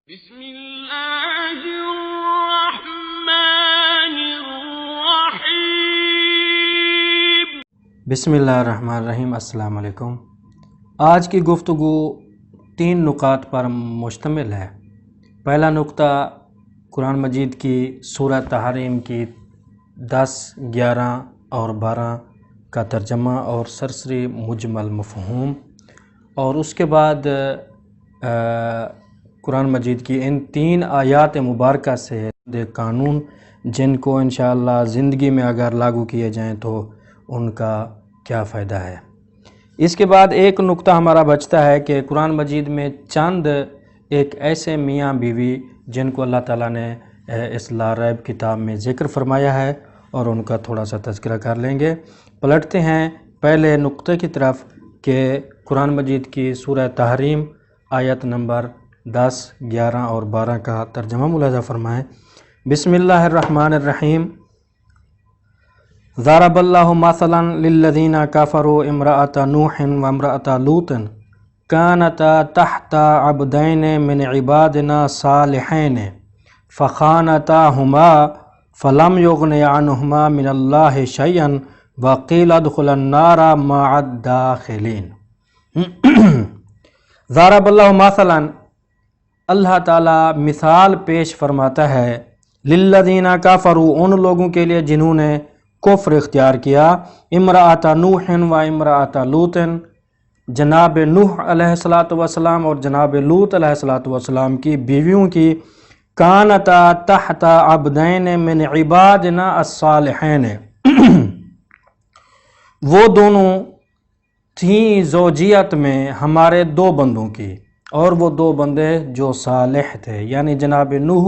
بسم اللہ الرحمن الرحیم۔ بسم اللہ الرحمن الرحیم۔ السلام علیکم۔ آج کی گفتگو 3 نکات پر مشتمل ہے۔ پہلا نقطہ قرآن مجید کی سورہ تحریم کی 10، 11 اور 12 کا ترجمہ اور سرسری مجمل مفہوم، اور اس کے بعد قرآن مجید کی ان 3 آیات مبارکہ سے قانون جن کو انشاءاللہ زندگی میں اگر لاگو کیے جائیں تو ان کا کیا فائدہ ہے۔ اس کے بعد ایک نقطہ ہمارا بچتا ہے کہ قرآن مجید میں چند ایک ایسے میاں بیوی جن کو اللہ تعالیٰ نے اس لا ریب کتاب میں ذکر فرمایا ہے، اور ان کا تھوڑا سا تذکرہ کر لیں گے۔ پلٹتے ہیں پہلے نقطے کی طرف کہ قرآن مجید کی سورہ تحریم آیت نمبر 10، 11 اور 12 کا ترجمہ ملاحظہ فرمائیں۔ بسم اللہ الرحمن الرحیم۔ ضرب اللہ مثلا للذین کفروا امرأۃ نوح وامرأۃ لوط کانتا تحت عبدین من عبادنا صالحین فخانتاہما فلم یغنیا عنہما من اللہ شیئا وقیل ادخلا النار مع الداخلین۔ ضرب اللہ مثلا، اللہ تعالیٰ مثال پیش فرماتا ہے، للذین کفروا، ان لوگوں کے لیے جنہوں نے کفر اختیار کیا، امرأۃ نوح و امرأۃ لوط، جناب نوح علیہ السلام اور جناب لوط علیہ السلام کی بیویوں کی، کانتا تحت عبدین من عبادنا الصالحین، وہ دونوں تھیں زوجیت میں ہمارے 2 بندوں کی، اور وہ 2 بندے جو صالح تھے، یعنی جناب نوح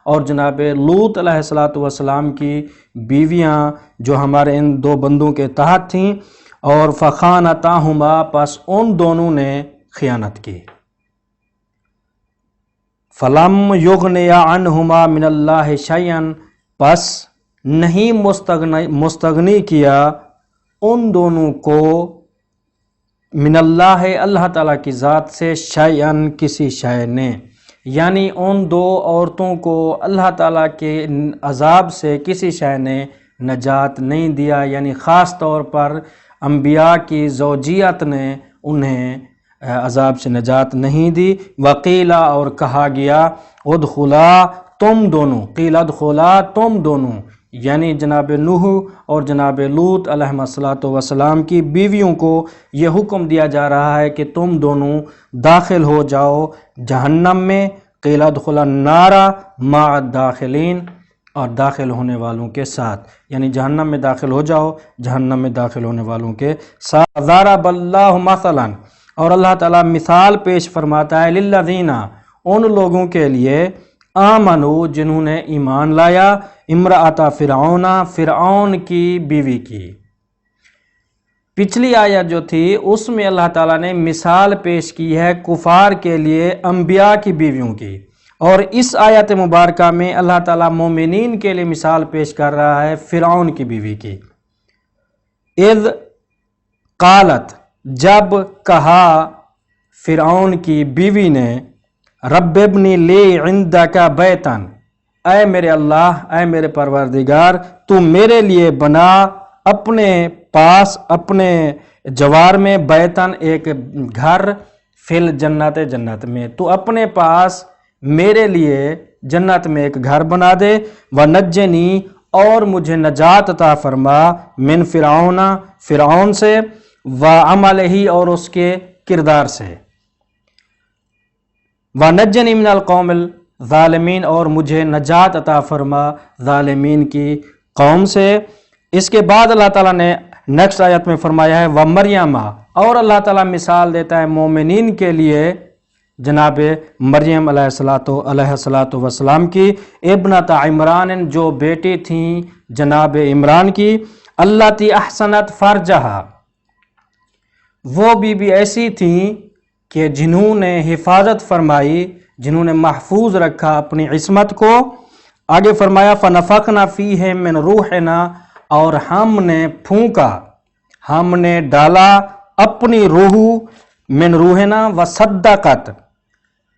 اور جناب لوط علیہ السلام کی بیویاں جو ہمارے ان 2 بندوں کے تحت تھیں، اور فخانتاہما، پس ان دونوں نے خیانت کی، فلم یغنیا عنہما من اللہ شیئا، پس نہیں مستغنی کیا ان دونوں کو من اللہ، اللہ تعالیٰ کی ذات سے، شیئا، کسی شے نے، یعنی ان 2 عورتوں کو اللہ تعالیٰ کے عذاب سے کسی شے نے نجات نہیں دیا، یعنی خاص طور پر انبیاء کی زوجیت نے انہیں عذاب سے نجات نہیں دی۔ وقیلا، اور کہا گیا، ادخلا، تم دونوں، قیل ادخلا، تم دونوں، یعنی جناب نوح اور جناب لوط علیہ السلام کی بیویوں کو یہ حکم دیا جا رہا ہے کہ تم دونوں داخل ہو جاؤ جہنم میں، قیل ادخلا النار مع الداخلین، اور داخل ہونے والوں کے ساتھ، یعنی جہنم میں داخل ہو جاؤ جہنم میں داخل ہونے والوں کے ساتھ۔ ضرب اللہ مثلا، اور اللہ تعالیٰ مثال پیش فرماتا ہے، للذین، ان لوگوں کے لیے، آمنو، جنہوں نے ایمان لایا، امرأۃ فرعون، فرعون کی بیوی کی۔ پچھلی آیت جو تھی اس میں اللہ تعالیٰ نے مثال پیش کی ہے کفار کے لیے انبیاء کی بیویوں کی، اور اس آیت مبارکہ میں اللہ تعالیٰ مومنین کے لیے مثال پیش کر رہا ہے فرعون کی بیوی کی۔ اذ قالت، جب کہا فرعون کی بیوی نے، رب ابنی لی عندک بیتن، اے میرے اللہ، اے میرے پروردگار، تو میرے لیے بنا اپنے پاس، اپنے جوار میں، بیتن، ایک گھر، فل جنت، جنت میں، تو اپنے پاس میرے لیے جنت میں ایک گھر بنا دے، ونجنی، اور مجھے نجات عطا فرما، من فرعون، فرعون سے، وعملہ، اور اس کے کردار سے، ونجنی من القوم الظالمین، اور مجھے نجات عطا فرما ظالمین کی قوم سے۔ اس کے بعد اللہ تعالیٰ نے نیکسٹ آیت میں فرمایا ہے، ومریم، اور اللہ تعالیٰ مثال دیتا ہے مومنین کے لیے جناب مریم علیہ السلام کی، ابنۃ عمران، جو بیٹی تھیں جناب عمران کی، اللاتی احسنت فرجہا، وہ بھی ایسی تھیں کہ جنہوں نے حفاظت فرمائی، جنہوں نے محفوظ رکھا اپنی عصمت کو۔ آگے فرمایا، فنفخنا فیہ من روحنا، اور ہم نے پھونکا، ہم نے ڈالا اپنی روح، من روحنا، وصدقت،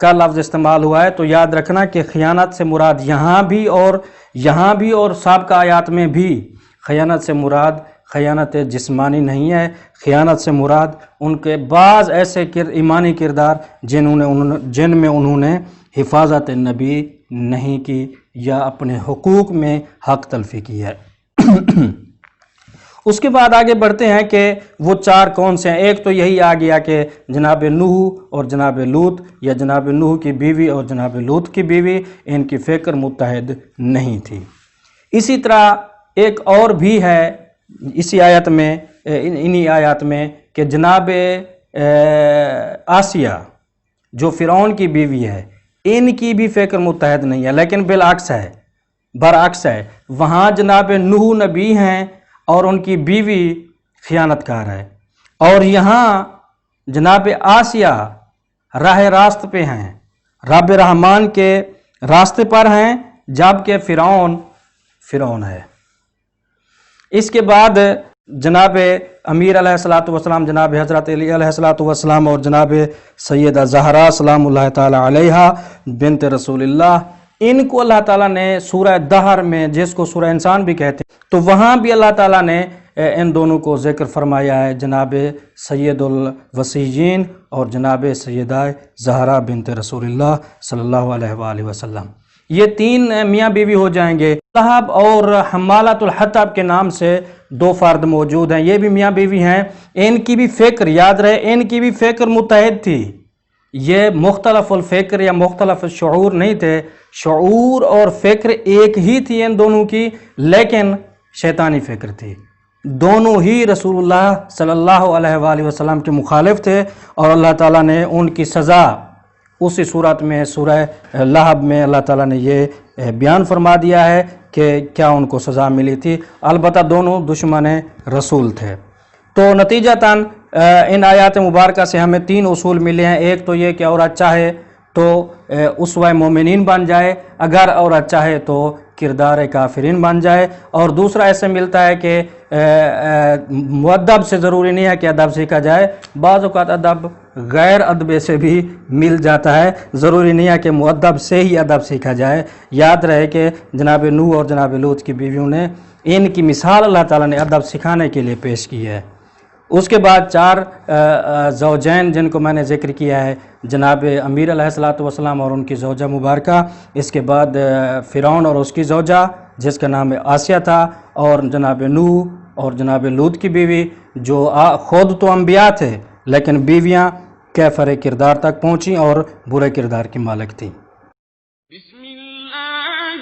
کا لفظ استعمال ہوا ہے، تو یاد رکھنا کہ خیانت سے مراد یہاں بھی اور سابقہ آیات میں بھی خیانت سے مراد خیانت جسمانی نہیں ہے، خیانت سے مراد ان کے بعض ایسے ایمانی کردار جن میں انہوں نے حفاظت نبی نہیں کی یا اپنے حقوق میں حق تلفی کی ہے۔ اس کے بعد آگے بڑھتے ہیں کہ وہ چار کون سے ہیں۔ ایک تو یہی آ گیا کہ جناب نوح اور جناب لوط، یا جناب نوح کی بیوی اور جناب لوط کی بیوی، ان کی فکر متحد نہیں تھی۔ اسی طرح ایک اور بھی ہے اسی آیت میں، انہی آیات میں، کہ جناب آسیہ جو فرعون کی بیوی ہے، ان کی بھی فکر متحد نہیں ہے، لیکن برعکس ہے، وہاں جناب نوح نبی ہیں اور ان کی بیوی خیانت کار ہے، اور یہاں جناب آسیہ راہ راست پہ ہیں، رب رحمان کے راستے پر ہیں، جبکہ فرعون ہے۔ اس کے بعد جناب امیر علیہ السلام، جناب حضرت علی علیہ السلام اور جناب سیدہ زہرا سلام اللہ تعالی علیہا بنت رسول اللہ، ان کو اللہ تعالیٰ نے سورہ دہر میں، جس کو سورہ انسان بھی کہتے ہیں، تو وہاں بھی اللہ تعالیٰ نے ان دونوں کو ذکر فرمایا ہے، جناب سید الوسیین اور جناب سیدہ زہرا بنت رسول اللہ صلی اللہ علیہ وآلہ وسلم۔ یہ تین میاں بیوی ہو جائیں گے۔ لہب اور حمالۃ الحطب کے نام سے دو فرد موجود ہیں، یہ بھی میاں بیوی ہیں، ان کی بھی فکر، یاد رہے، ان کی بھی فکر متحد تھی، یہ مختلف الفکر یا مختلف شعور نہیں تھے، شعور اور فکر ایک ہی تھی ان دونوں کی، لیکن شیطانی فکر تھی۔ دونوں ہی رسول اللہ صلی اللہ علیہ وآلہ وسلم کے مخالف تھے، اور اللہ تعالیٰ نے ان کی سزا اسی صورت میں سورہ لہب میں اللہ تعالیٰ نے یہ بیان فرما دیا ہے کہ کیا ان کو سزا ملی تھی، البتہ دونوں دشمن رسول تھے۔ تو نتیجتاً ان آیات مبارکہ سے ہمیں تین اصول ملے ہیں۔ ایک تو یہ کہ عورت چاہے تو اسوہ مومنین بن جائے، اگر عورت چاہے تو کردار کافرین بن جائے، اور دوسرا ایسے ملتا ہے کہ مؤدب سے ضروری نہیں ہے کہ ادب سیکھا جائے، بعض اوقات ادب غیر ادب سے بھی مل جاتا ہے، ضروری نہیں ہے کہ مؤدب سے ہی ادب سیکھا جائے۔ یاد رہے کہ جناب نوح اور جناب لوط کی بیویوں نے، ان کی مثال اللہ تعالیٰ نے ادب سکھانے کے لیے پیش کی ہے۔ اس کے بعد چار زوجین جن کو میں نے ذکر کیا ہے، جناب امیر علیہ السلام اور ان کی زوجہ مبارکہ، اس کے بعد فرعون اور اس کی زوجہ جس کا نام آسیہ تھا، اور جناب نوح اور جناب لوط کی بیوی، جو خود تو انبیاء تھے لیکن بیویاں کیفر کردار تک پہنچیں اور برے کردار کی مالک تھیں۔ بسم اللہ